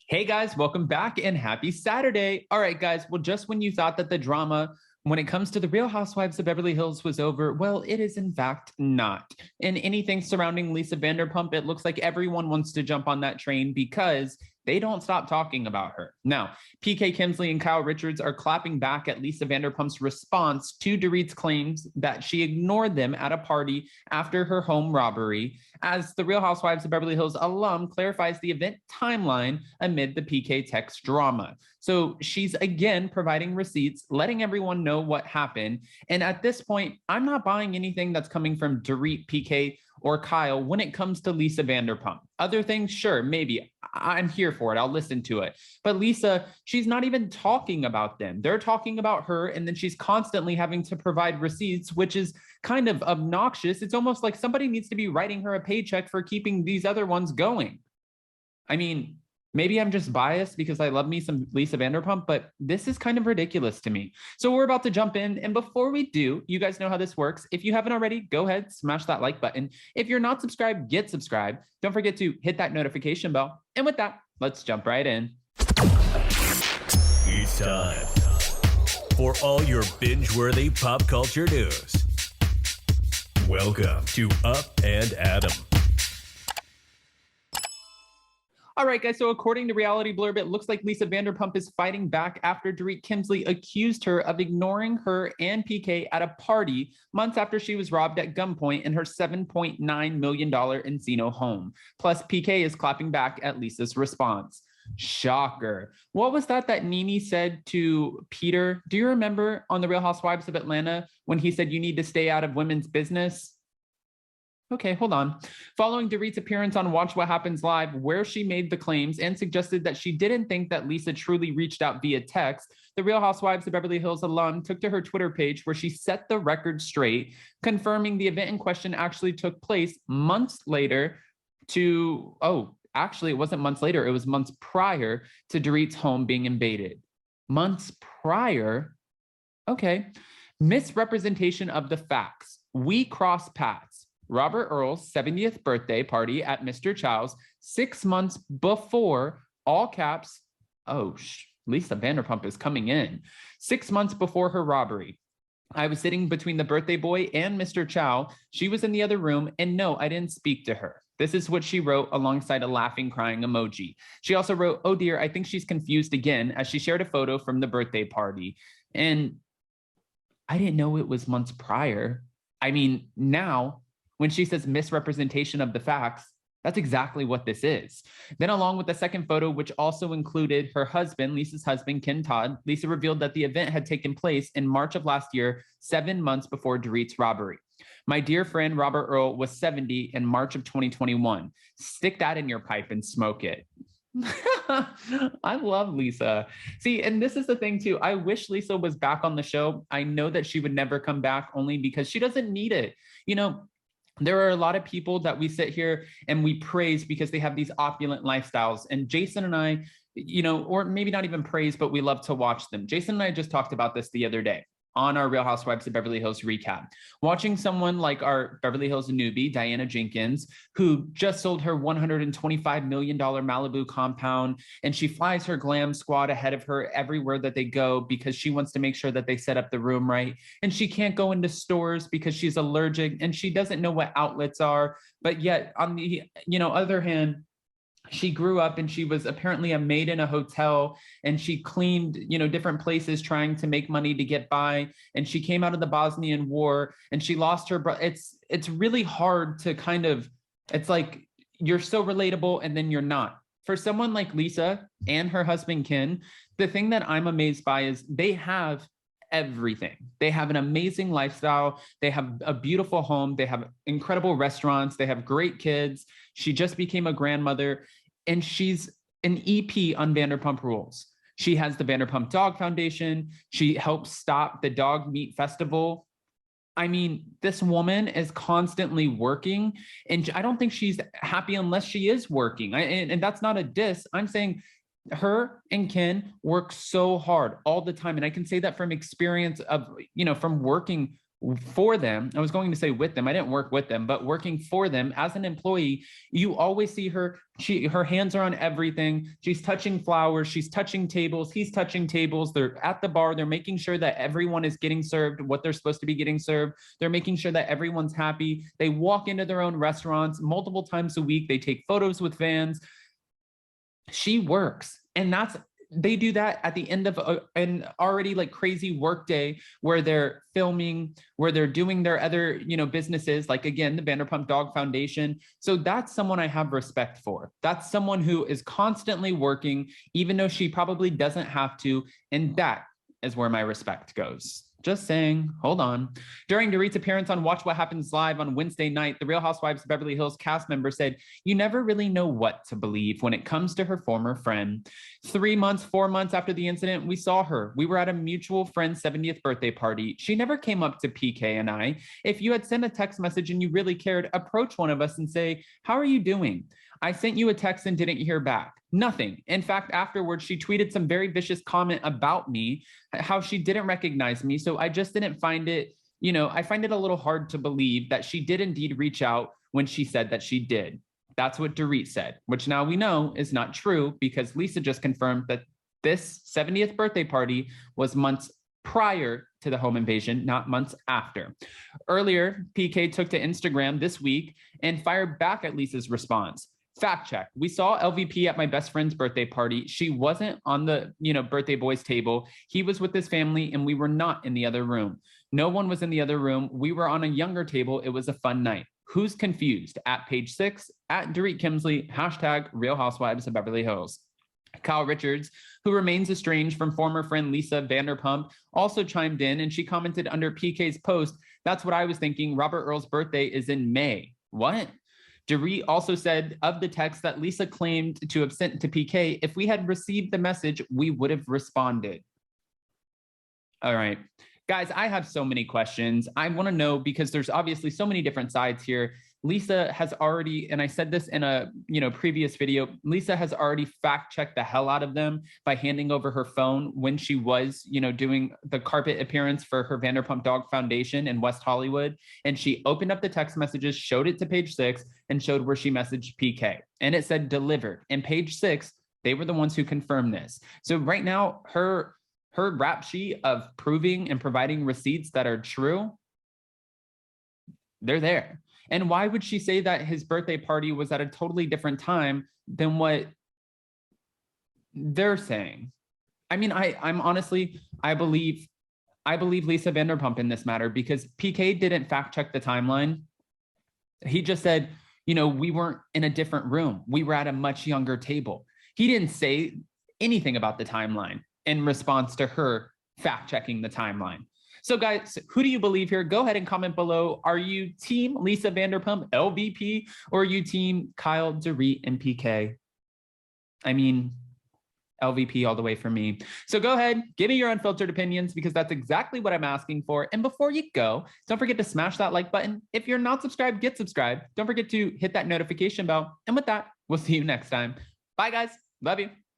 Hey guys, welcome back and happy Saturday. All right, guys. Well, just when you thought that the drama when it comes to the Real Housewives of Beverly Hills was over, well, it is in fact not. And anything surrounding Lisa Vanderpump, it looks like everyone wants to jump on that train because they don't stop talking about her. Now, PK Kemsley and Kyle Richards are clapping back at Lisa Vanderpump's response to Dorit's claims that she ignored them at a party after her home robbery, as the Real Housewives of Beverly Hills alum clarifies the event timeline amid the PK text drama. So she's again providing receipts, letting everyone know what happened. And at this point, I'm not buying anything that's coming from Dorit, PK, or Kyle when it comes to Lisa Vanderpump. Other things, sure, maybe. I'm here for it. I'll listen to it. But Lisa, she's not even talking about them. They're talking about her, and then she's constantly having to provide receipts, which is kind of obnoxious. It's almost like somebody needs to be writing her a paycheck for keeping these other ones going. I mean, maybe I'm just biased because I love me some Lisa Vanderpump, but this is kind of ridiculous to me. So we're about to jump in. And before we do, you guys know how this works. If you haven't already, go ahead, smash that like button. If you're not subscribed, get subscribed. Don't forget to hit that notification bell. And with that, let's jump right in. It's time for all your binge-worthy pop culture news. Welcome to Up and Adam. All right, guys, so according to Reality Blurb, it looks like Lisa Vanderpump is fighting back after Dorit Kemsley accused her of ignoring her and PK at a party months after she was robbed at gunpoint in her $7.9 million Encino home. Plus, PK is clapping back at Lisa's response. Shocker. What was that Nene said to Peter? Do you remember on The Real Housewives of Atlanta when he said you need to stay out of women's business? Okay, hold on. Following Dorit's appearance on Watch What Happens Live, where she made the claims and suggested that she didn't think that Lisa truly reached out via text, the Real Housewives of Beverly Hills alum took to her Twitter page where she set the record straight, confirming the event in question actually took place months later actually, it wasn't months later. It was months prior to Dorit's home being invaded. Months prior? Okay. Misrepresentation of the facts. We cross paths. Robert Earl's 70th birthday party at Mr. Chow's 6 months before, all caps, Lisa Vanderpump is coming in. 6 months before her robbery. I was sitting between the birthday boy and Mr. Chow. She was in the other room, and no, I didn't speak to her. This is what she wrote alongside a laughing, crying emoji. She also wrote, "Oh dear, I think she's confused again," as she shared a photo from the birthday party. And I didn't know it was months prior. I mean, now, when she says misrepresentation of the facts, that's exactly what this is. Then along with the second photo, which also included her husband, Lisa's husband, Ken Todd, Lisa revealed that the event had taken place in March of last year, 7 months before Dorit's robbery. My dear friend, Robert Earl, was 70 in March of 2021. Stick that in your pipe and smoke it. I love Lisa. See, and this is the thing too. I wish Lisa was back on the show. I know that she would never come back only because she doesn't need it. You know, there are a lot of people that we sit here and we praise because they have these opulent lifestyles. And Jason and I, or maybe not even praise, but we love to watch them. Jason and I just talked about this the other day on our Real Housewives of Beverly Hills recap. Watching someone like our Beverly Hills newbie, Diana Jenkins, who just sold her $125 million Malibu compound, and she flies her glam squad ahead of her everywhere that they go because she wants to make sure that they set up the room right. And she can't go into stores because she's allergic and she doesn't know what outlets are. But yet, on the other hand, she grew up and she was apparently a maid in a hotel, and she cleaned, different places trying to make money to get by. And she came out of the Bosnian War and she lost her brother. It's really hard to it's like you're so relatable and then you're not. For someone like Lisa and her husband, Ken, the thing that I'm amazed by is they have everything. They have an amazing lifestyle. They have a beautiful home. They have incredible restaurants. They have great kids. She just became a grandmother, and she's an EP on Vanderpump Rules. She has the Vanderpump Dog Foundation. She helps stop the dog meat festival. I mean, this woman is constantly working, and I don't think she's happy unless she is working. And that's not a diss. I'm saying her and Ken work so hard all the time. And I can say that from experience of, from working for them. I was going to say with them. I didn't work with them, but working for them as an employee, you always see her. Her hands are on everything. She's touching flowers. She's touching tables. He's touching tables. They're at the bar. They're making sure that everyone is getting served what they're supposed to be getting served. They're making sure that everyone's happy. They walk into their own restaurants multiple times a week. They take photos with fans. She works, and they do that at the end of an already like crazy work day where they're filming, where they're doing their other, businesses, like again, the Vanderpump Dog Foundation. So that's someone I have respect for. That's someone who is constantly working, even though she probably doesn't have to. And that is where my respect goes. Just saying, hold on. During Dorit's appearance on Watch What Happens Live on Wednesday night, the Real Housewives of Beverly Hills cast member said, "You never really know what to believe when it comes to her former friend. 4 months after the incident, we saw her. We were at a mutual friend's 70th birthday party. She never came up to PK and I. If you had sent a text message and you really cared, approach one of us and say, 'How are you doing?' I sent you a text and didn't hear back. Nothing. In fact, afterwards, she tweeted some very vicious comment about me, how she didn't recognize me. So I just didn't find it, I find it a little hard to believe that she did indeed reach out when she said that she did." That's what Dorit said, which now we know is not true because Lisa just confirmed that this 70th birthday party was months prior to the home invasion, not months after. Earlier, PK took to Instagram this week and fired back at Lisa's response. Fact check. We saw LVP at my best friend's birthday party. She wasn't on the, birthday boy's table. He was with his family and we were not in the other room. No one was in the other room. We were on a younger table. It was a fun night. Who's confused? At page 6, at Dorit Kemsley, # Real Housewives of Beverly Hills. Kyle Richards, who remains estranged from former friend Lisa Vanderpump, also chimed in and she commented under PK's post, "That's what I was thinking. Robert Earl's birthday is in May." What? Dorit also said of the text that Lisa claimed to have sent to PK, "If we had received the message, we would have responded." All right, guys, I have so many questions. I want to know because there's obviously so many different sides here. Lisa has already, and I said this in a previous video, Lisa has already fact-checked the hell out of them by handing over her phone when she was, doing the carpet appearance for her Vanderpump Dog Foundation in West Hollywood. And she opened up the text messages, showed it to page 6, and showed where she messaged PK. And it said delivered. And page 6, they were the ones who confirmed this. So right now, her rap sheet of proving and providing receipts that are true, they're there. And why would she say that his birthday party was at a totally different time than what they're saying? I mean, I'm honestly, I believe Lisa Vanderpump in this matter because PK didn't fact check the timeline. He just said, we weren't in a different room. We were at a much younger table. He didn't say anything about the timeline in response to her fact checking the timeline. So guys, who do you believe here? Go ahead and comment below. Are you team Lisa Vanderpump, LVP, or are you team Kyle, Dorit, and PK? I mean, LVP all the way for me. So go ahead, give me your unfiltered opinions because that's exactly what I'm asking for. And before you go, don't forget to smash that like button. If you're not subscribed, get subscribed. Don't forget to hit that notification bell. And with that, we'll see you next time. Bye guys. Love you.